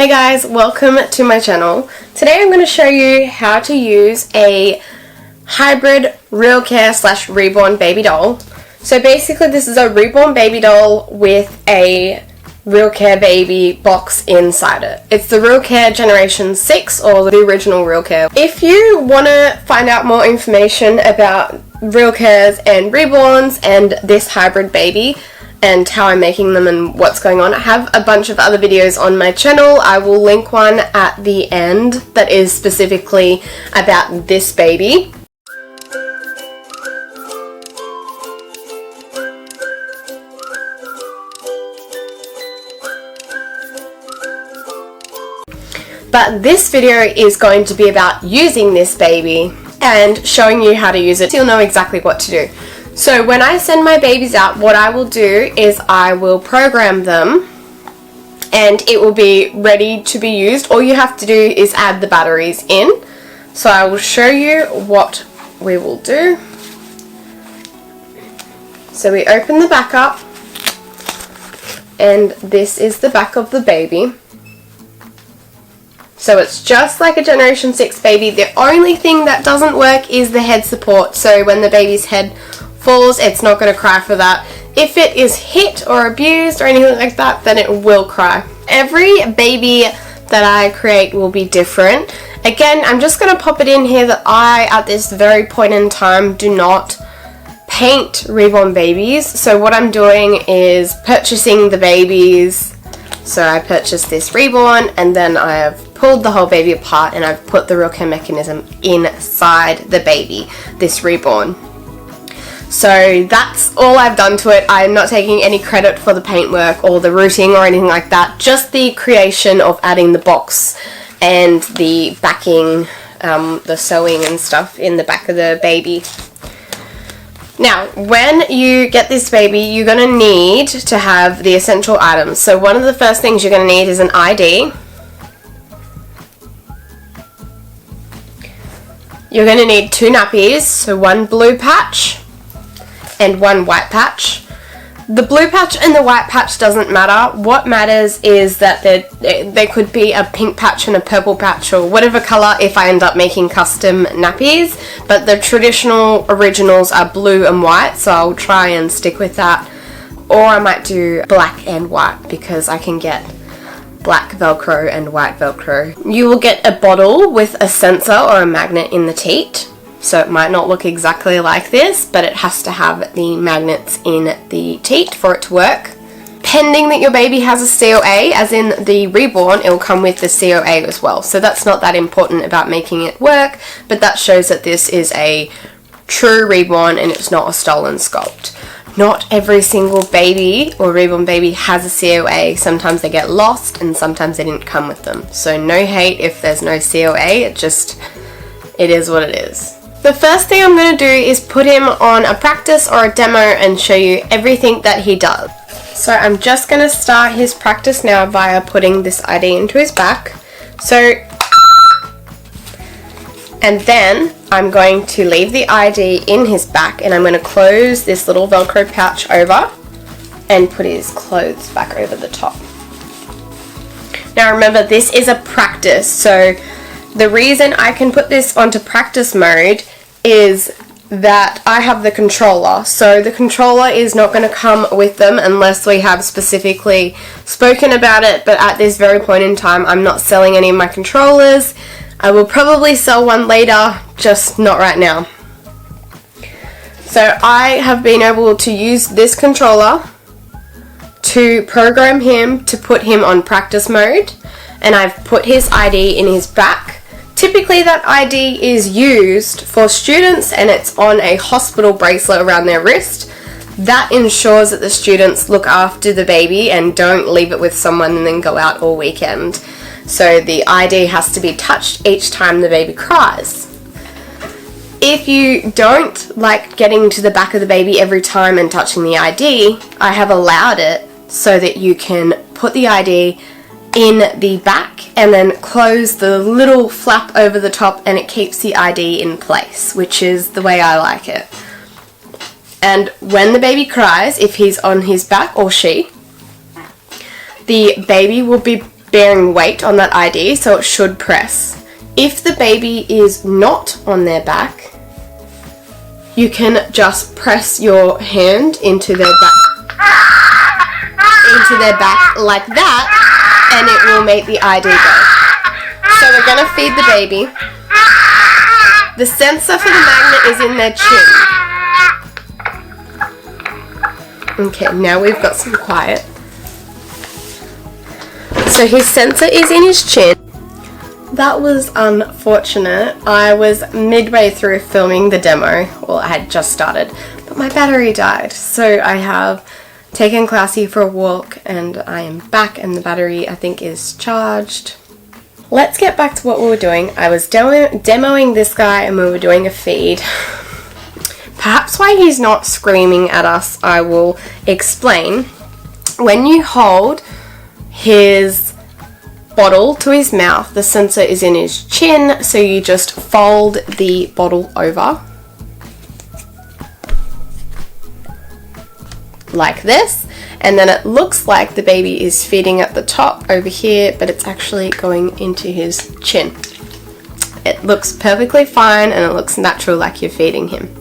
Hey guys, welcome to my channel. Today I'm going to show you how to use a hybrid Realcare / Reborn baby doll. So basically this is a Reborn baby doll with a Realcare baby box inside it. It's the Realcare Generation 6 or the original Realcare. If you want to find out more information about Realcares and Reborns and this hybrid baby, and how I'm making them and what's going on, I have a bunch of other videos on my channel. I will link one at the end that is specifically about this baby. But this video is going to be about using this baby and showing you how to use it so you'll know exactly what to do. So when I send my babies out, what I will do is I will program them and it will be ready to be used. All you have to do is add the batteries in. So I will show you what we will do. So we open the back up and this is the back of the baby. So it's just like a Generation 6 baby. The only thing that doesn't work is the head support. So when the baby's head falls, it's not going to cry for that. If it is hit or abused or anything like that, then it will cry. Every baby that I create will be different. Again, I'm just going to pop it in here that I, at this very point in time, do not paint Reborn babies. So what I'm doing is purchasing the babies. So I purchased this Reborn and then I have pulled the whole baby apart and I've put the Realcare mechanism inside the baby, this Reborn. So that's all I've done to it. I'm not taking any credit for the paintwork or the routing or anything like that. Just the creation of adding the box and the backing, the sewing and stuff in the back of the baby. Now, when you get this baby, you're going to need to have the essential items. So one of the first things you're going to need is an ID. You're going to need 2 nappies, so one blue patch and one white patch. The blue patch and the white patch doesn't matter. What matters is that there could be a pink patch and a purple patch or whatever colour if I end up making custom nappies, but the traditional originals are blue and white, so I'll try and stick with that. Or I might do black and white because I can get black Velcro and white Velcro. You will get a bottle with a sensor or a magnet in the teat. So it might not look exactly like this, but it has to have the magnets in the teat for it to work. Pending that your baby has a COA, as in the Reborn, it will come with the COA as well. So that's not that important about making it work, but that shows that this is a true Reborn and it's not a stolen sculpt. Not every single baby or Reborn baby has a COA. Sometimes they get lost and sometimes they didn't come with them. So no hate if there's no COA, it is what it is. The first thing I'm going to do is put him on a practice or a demo and show you everything that he does. So I'm just going to start his practice now via putting this ID into his back. And then I'm going to leave the ID in his back and I'm going to close this little Velcro pouch over and put his clothes back over the top. Now remember, this is a practice, so the reason I can put this onto practice mode is that I have the controller. So the controller is not going to come with them unless we have specifically spoken about it, but at this very point in time I'm not selling any of my controllers. I will probably sell one later, just not right now. So I have been able to use this controller to program him to put him on practice mode, and I've put his ID in his back. Typically that ID is used for students and it's on a hospital bracelet around their wrist. That ensures that the students look after the baby and don't leave it with someone and then go out all weekend. So the ID has to be touched each time the baby cries. If you don't like getting to the back of the baby every time and touching the ID, I have allowed it so that you can put the ID in the back and then close the little flap over the top and it keeps the ID in place, which is the way I like it. And when the baby cries, if he's on his back or she, the baby will be bearing weight on that ID, so it should press. If the baby is not on their back, you can just press your hand into their back like that, and it will make the ID go. So we're gonna feed the baby. The sensor for the magnet is in their chin. Okay, now we've got some quiet. So his sensor is in his chin. That was unfortunate. I was midway through filming the demo. Well, I had just started, but my battery died. So I have taken Classy for a walk and I am back, and the battery I think is charged. Let's get back to what we were doing. I was demoing this guy and we were doing a feed. Perhaps why he's not screaming at us, I will explain. When you hold his bottle to his mouth, the sensor is in his chin, so you just fold the bottle over like this, and then it looks like the baby is feeding at the top over here, but it's actually going into his chin. It looks perfectly fine and it looks natural, like you're feeding him.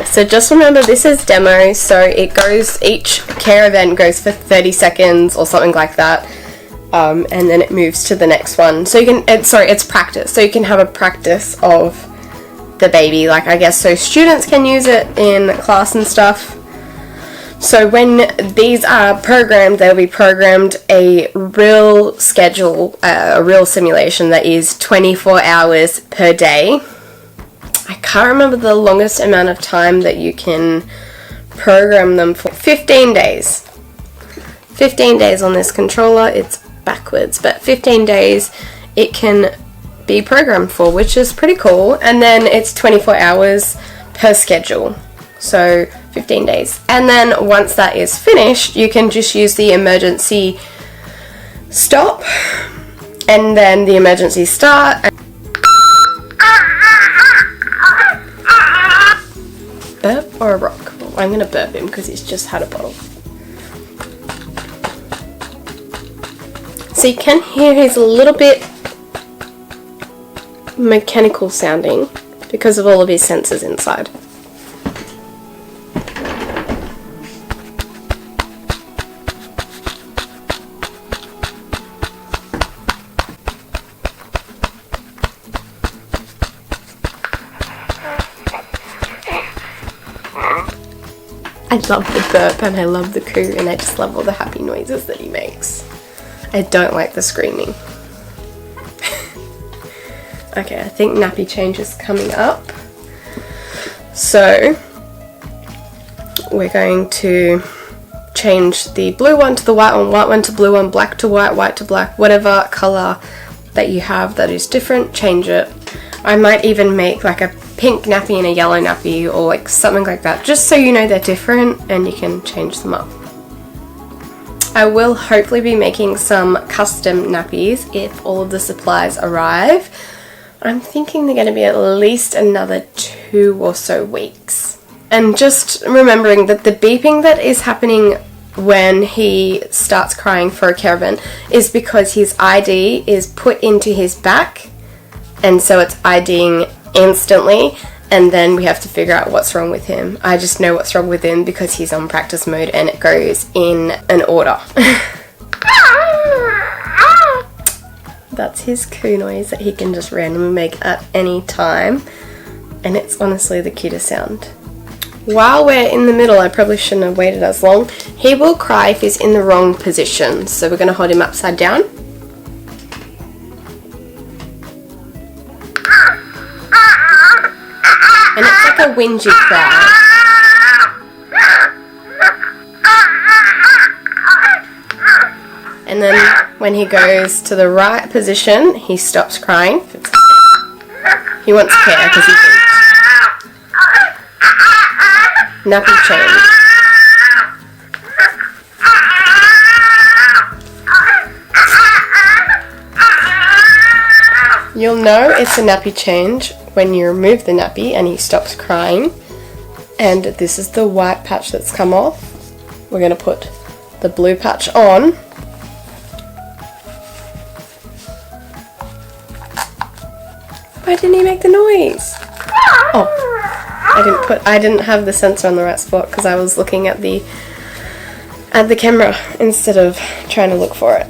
So just remember, this is demo, so it goes, each care event goes for 30 seconds or something like that, and then it moves to the next one. So you can, it's practice, so you can have a practice of the baby, like I guess, so students can use it in class and stuff. So when these are programmed, they'll be programmed a real schedule, a real simulation that is 24 hours per day. I can't remember the longest amount of time that you can program them for. 15 days. 15 days on this controller. It's backwards, but 15 days it can be programmed for, which is pretty cool. And then it's 24 hours per schedule. So 15 days. And then once that is finished, you can just use the emergency stop and then the emergency start. Burp or a rock? Well, I'm going to burp him because he's just had a bottle. So you can hear he's a little bit mechanical sounding because of all of his sensors inside. I love the burp and I love the coo, and I just love all the happy noises that he makes. I don't like the screaming. Okay, I think nappy change is coming up. So we're going to change the blue one to the white one to blue one, black to white to black, whatever colour that you have that is different, change it. I might even make like a pink nappy and a yellow nappy or like something like that, just so you know they're different and you can change them up. I will hopefully be making some custom nappies if all of the supplies arrive. I'm thinking they're going to be at least another 2 or so weeks. And just remembering that the beeping that is happening when he starts crying for a caravan is because his ID is put into his back, and so it's IDing instantly, and then we have to figure out what's wrong with him. I just know what's wrong with him because he's on practice mode and it goes in an order. That's his coo noise that he can just randomly make at any time, and it's honestly the cutest sound. while we're in the middle, I probably shouldn't have waited as long. He will cry if he's in the wrong position. So we're going to hold him upside down. And it's like a whingy cry. And then when he goes to the right position, he stops crying. He wants care because he thinks. Nappy change. You'll know it's a nappy change when you remove the nappy and he stops crying. And this is the white patch that's come off. We're going to put the blue patch on. Why didn't he make the noise? Oh, I didn't have the sensor on the right spot because I was looking at the camera instead of trying to look for it.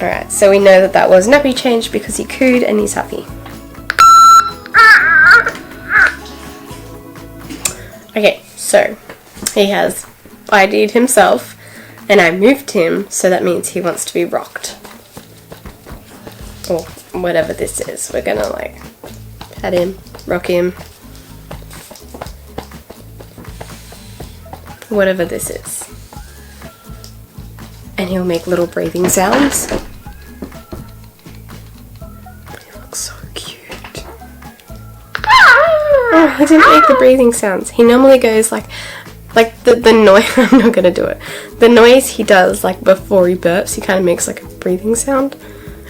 Alright, so we know that that was nappy change because he cooed and he's happy. Okay, so he has ID'd himself and I moved him, so that means he wants to be rocked. Or whatever this is. We're gonna like pat him, rock him. Whatever this is. And he'll make little breathing sounds. He looks so cute. Oh, I didn't make the breathing sounds. He normally goes like the noise. I'm not gonna do it. The noise he does like before he burps, he kind of makes like a breathing sound,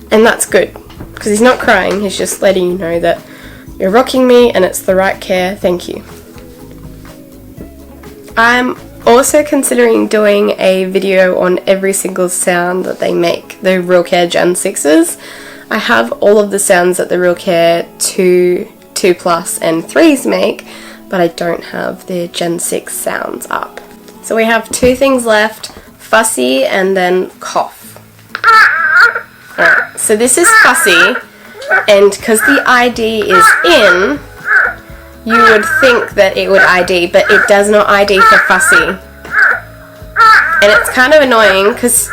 and that's good because he's not crying. He's just letting you know that you're rocking me and it's the right care. Thank you. I'm also considering doing a video on every single sound that they make, the Realcare Gen 6s. I have all of the sounds that the Realcare 2, 2 Plus and 3s make, but I don't have the Gen 6 sounds up. So we have two things left, Fussy and then Cough. Alright, so this is Fussy, and because the ID is in, you would think that it would ID, but it does not ID for Fussy. And it's kind of annoying because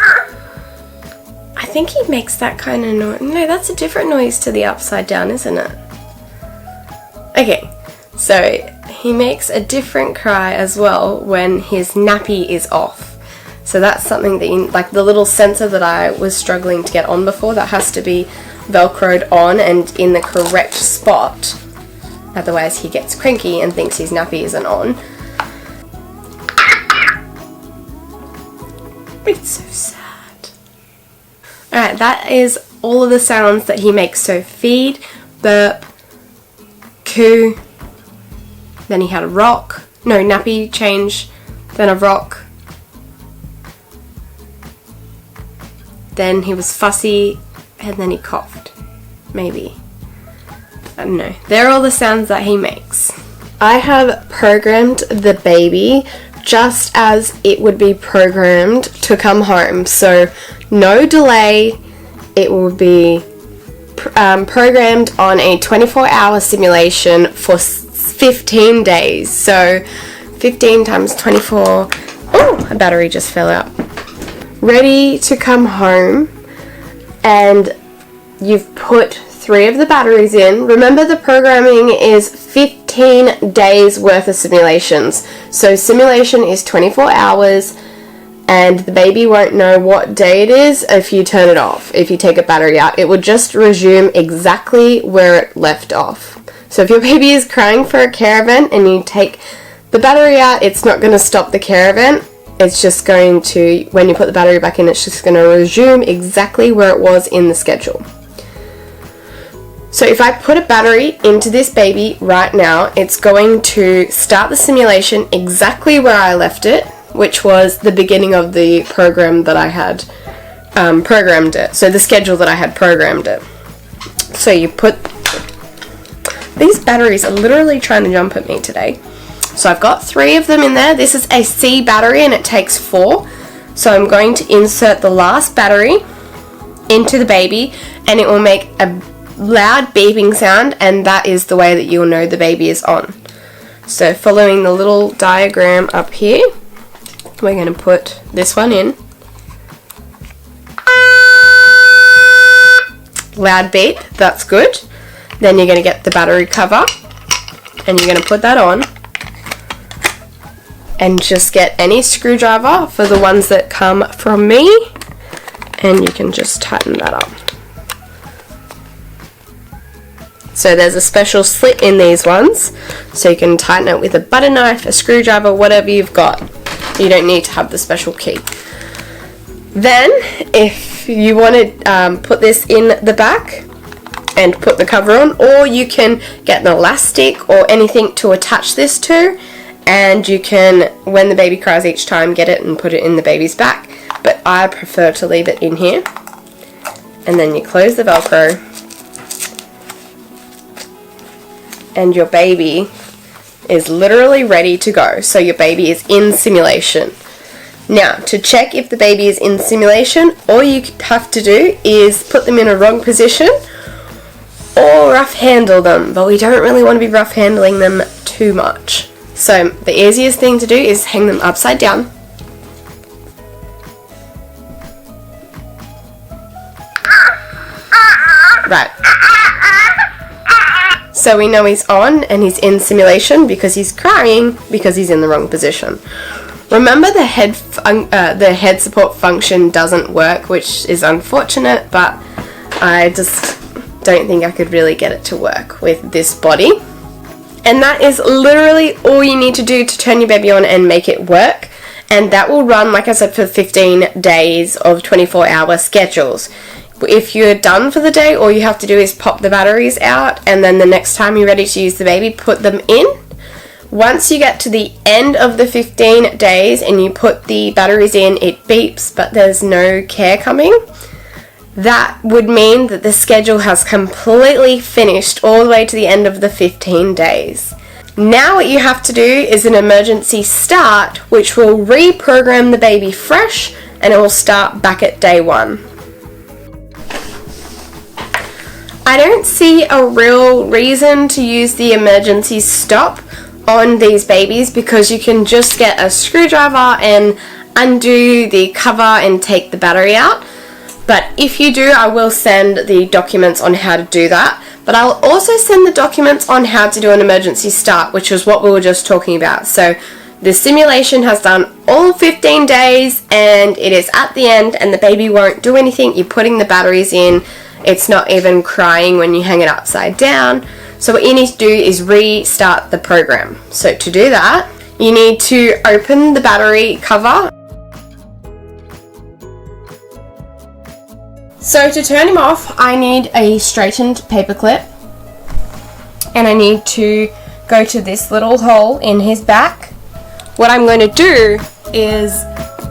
I think he makes that kind of noise. No, that's a different noise to the upside down, isn't it? Okay, so he makes a different cry as well when his nappy is off. So that's something that, like the little sensor that I was struggling to get on before, that has to be velcroed on and in the correct spot. Otherwise he gets cranky and thinks his nappy isn't on. It's so sad. Alright, that is all of the sounds that he makes. So feed, burp, coo, then he had a rock, no, nappy change, then a rock, then he was fussy, and then he coughed. Maybe. I don't know. They're all the sounds that he makes. I have programmed the baby just as it would be programmed to come home. So no delay. It will be programmed on a 24-hour simulation for 15 days. So 15 times 24. Oh, a battery just fell out. Ready to come home, and you've put 3 of the batteries in. Remember, the programming is 15 days worth of simulations. So simulation is 24 hours and the baby won't know what day it is if you turn it off. If you take a battery out, it will just resume exactly where it left off. So if your baby is crying for a care event and you take the battery out, it's not going to stop the care event. It's just going to, when you put the battery back in, it's just going to resume exactly where it was in the schedule. So if I put a battery into this baby right now, it's going to start the simulation exactly where I left it, which was the beginning of the program that I had programmed it. So the schedule that I had programmed it. So you put... These batteries are literally trying to jump at me today. So I've got 3 of them in there. This is a C battery and it takes 4. So I'm going to insert the last battery into the baby and it will make a loud beeping sound, and that is the way that you'll know the baby is on. So following the little diagram up here, we're going to put this one in. Loud beep, that's good. Then you're going to get the battery cover and you're going to put that on. And just get any screwdriver for the ones that come from me, and you can just tighten that up. So there's a special slit in these ones, so you can tighten it with a butter knife, a screwdriver, whatever you've got. You don't need to have the special key. Then, if you want to put this in the back and put the cover on, or you can get an elastic or anything to attach this to, and you can, when the baby cries each time, get it and put it in the baby's back. But I prefer to leave it in here. And then you close the Velcro. And your baby is literally ready to go. So your baby is in simulation. Now, to check if the baby is in simulation, all you have to do is put them in a wrong position or rough handle them. But we don't really want to be rough handling them too much. So the easiest thing to do is hang them upside down. Right. So we know he's on and he's in simulation because he's crying because he's in the wrong position. Remember the head support function doesn't work, which is unfortunate, but I just don't think I could really get it to work with this body. And that is literally all you need to do to turn your baby on and make it work. And that will run, like I said, for 15 days of 24-hour schedules. If you're done for the day, all you have to do is pop the batteries out, and then the next time you're ready to use the baby, put them in. Once you get to the end of the 15 days and you put the batteries in, it beeps, but there's no care coming. That would mean that the schedule has completely finished all the way to the end of the 15 days. Now what you have to do is an emergency start, which will reprogram the baby fresh, and it will start back at day 1. I don't see a real reason to use the emergency stop on these babies, because you can just get a screwdriver and undo the cover and take the battery out. But if you do, I will send the documents on how to do that. But I'll also send the documents on how to do an emergency start, which is what we were just talking about. So the simulation has done all 15 days and it is at the end and the baby won't do anything. You're putting the batteries in. It's not even crying when you hang it upside down. So what you need to do is restart the program. So to do that, you need to open the battery cover. So to turn him off, I need a straightened paper clip, and I need to go to this little hole in his back. What I'm going to do is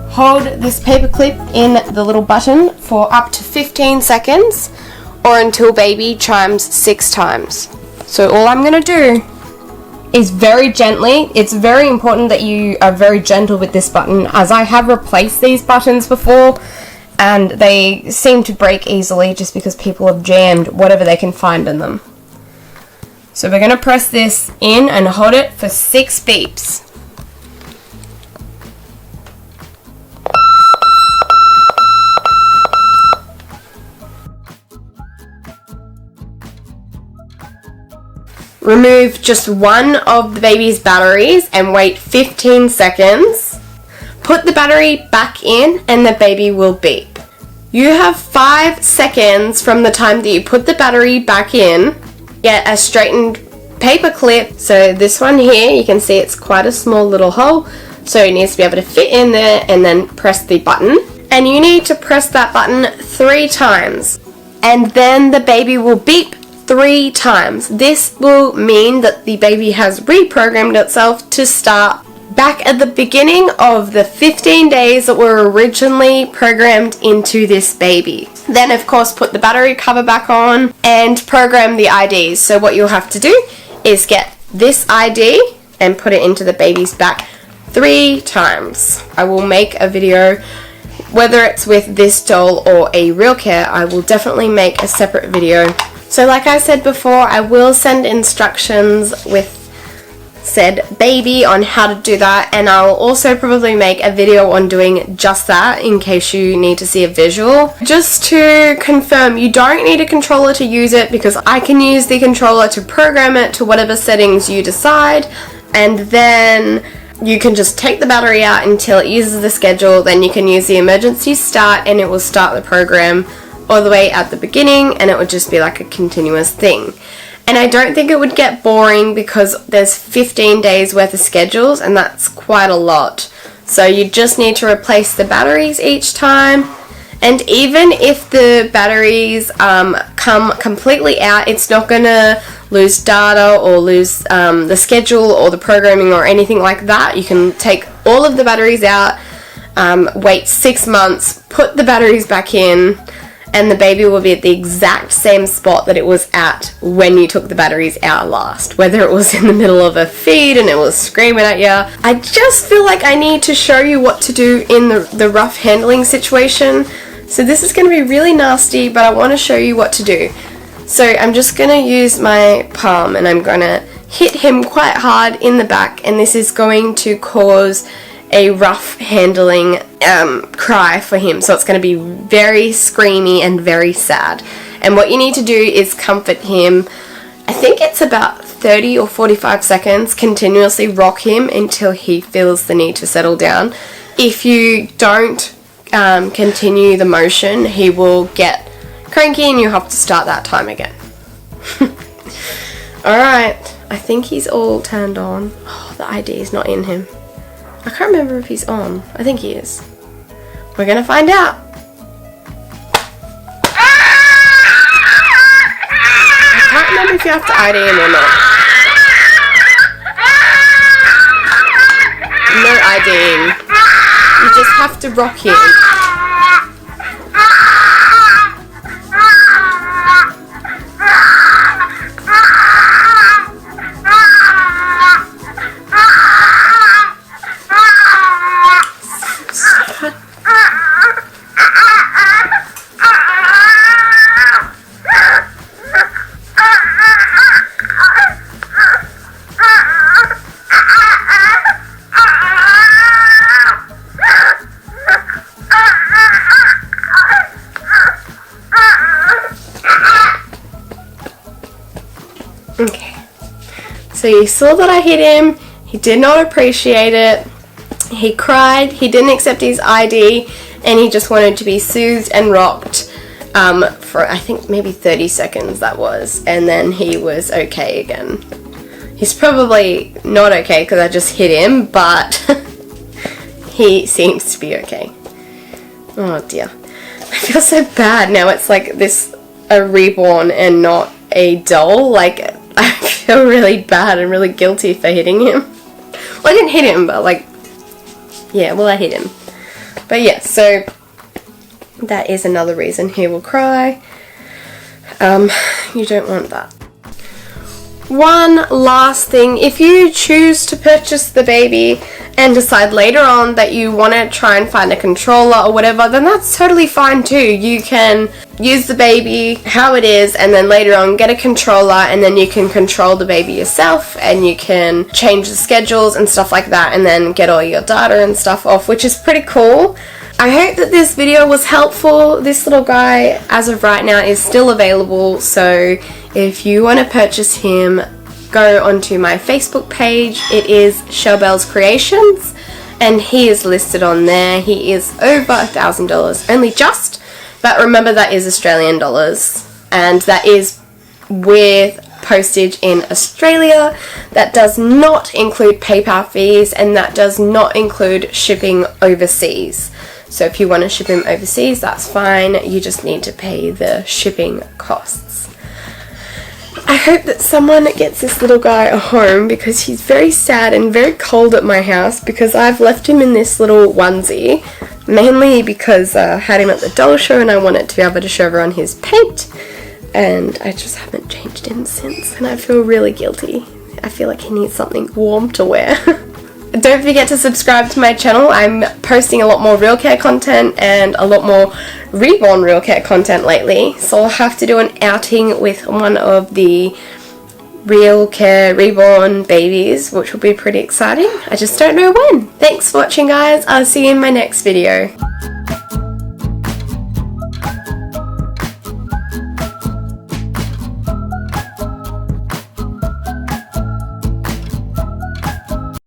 hold this paper clip in the little button for up to 15 seconds or until baby chimes 6 times. So all I'm going to do is very gently, it's very important that you are very gentle with this button, as I have replaced these buttons before and they seem to break easily just because people have jammed whatever they can find in them. So we're going to press this in and hold it for 6 beeps. Remove just one of the baby's batteries and wait 15 seconds. Put the battery back in and the baby will beep. You have 5 seconds from the time that you put the battery back in. Get a straightened paper clip. So this one here, you can see it's quite a small little hole. So it needs to be able to fit in there, and then press the button. And you need to press that button 3 times. And then the baby will beep 3 times. This will mean that the baby has reprogrammed itself to start back at the beginning of the 15 days that were originally programmed into this baby. Then of course put the battery cover back on and program the IDs. So what you'll have to do is get this ID and put it into the baby's back 3 times. I will make a video, whether it's with this doll or a Realcare, I will definitely make a separate video. So like I said before, I will send instructions with said baby on how to do that, and I'll also probably make a video on doing just that in case you need to see a visual. Just to confirm, you don't need a controller to use it, because I can use the controller to program it to whatever settings you decide, and then you can just take the battery out until it uses the schedule. Then you can use the emergency start and it will start the program all the way at the beginning, and it would just be like a continuous thing. And I don't think it would get boring because there's 15 days worth of schedules, and that's quite a lot. So you just need to replace the batteries each time. And even if the batteries come completely out, it's not going to lose data or lose the schedule or the programming or anything like that. You can take all of the batteries out, wait 6 months, put the batteries back in, and the baby will be at the exact same spot that it was at when you took the batteries out last. Whether it was in the middle of a feed and it was screaming at you. I just feel like I need to show you what to do in the rough handling situation. So this is going to be really nasty, but I want to show you what to do. So I'm just going to use my palm and I'm going to hit him quite hard in the back, and this is going to cause a rough handling cry for him. So it's going to be very screamy and very sad. And what you need to do is comfort him. I think it's about 30 or 45 seconds. Continuously rock him until he feels the need to settle down. If you don't continue the motion, he will get cranky and you have to start that time again. Alright, I think he's all turned on. Oh, the ID is not in him. I can't remember if he's on. I think he is. We're gonna find out. I can't remember if you have to ID him or not. No IDing. You just have to rock him. Okay, so you saw that I hit him. He did not appreciate it. He cried, he didn't accept his ID, and he just wanted to be soothed and rocked for I think maybe 30 seconds that was, and then he was okay again. He's probably not okay because I just hit him, but he seems to be okay. Oh dear. I feel so bad now. It's like this a reborn and not a doll. Like, I feel really bad and really guilty for hitting him. Well, I didn't hit him, but like, yeah, well, I hit him. But yeah, so that is another reason he will cry. You don't want that. One last thing, if you choose to purchase the baby and decide later on that you want to try and find a controller or whatever, then that's totally fine too. You can use the baby how it is and then later on get a controller, and then you can control the baby yourself and you can change the schedules and stuff like that, and then get all your data and stuff off, which is pretty cool. I hope that this video was helpful. This little guy, as of right now, is still available, so if you want to purchase him, go onto my Facebook page. It is ShellBell's Creations, and he is listed on there. He is over $1,000 only just, but remember that is Australian dollars, and that is with postage in Australia. That does not include PayPal fees, and that does not include shipping overseas. So if you want to ship him overseas, that's fine. You just need to pay the shipping costs. I hope that someone gets this little guy a home, because he's very sad and very cold at my house, because I've left him in this little onesie, mainly because I had him at the doll show and I wanted to be able to show everyone his paint, and I just haven't changed him since, and I feel really guilty. I feel like he needs something warm to wear. Don't forget to subscribe to my channel. I'm posting a lot more Realcare content and a lot more Reborn Realcare content lately, so I'll have to do an outing with one of the Realcare Reborn babies, which will be pretty exciting. I just don't know when. Thanks for watching, guys. I'll see you in my next video.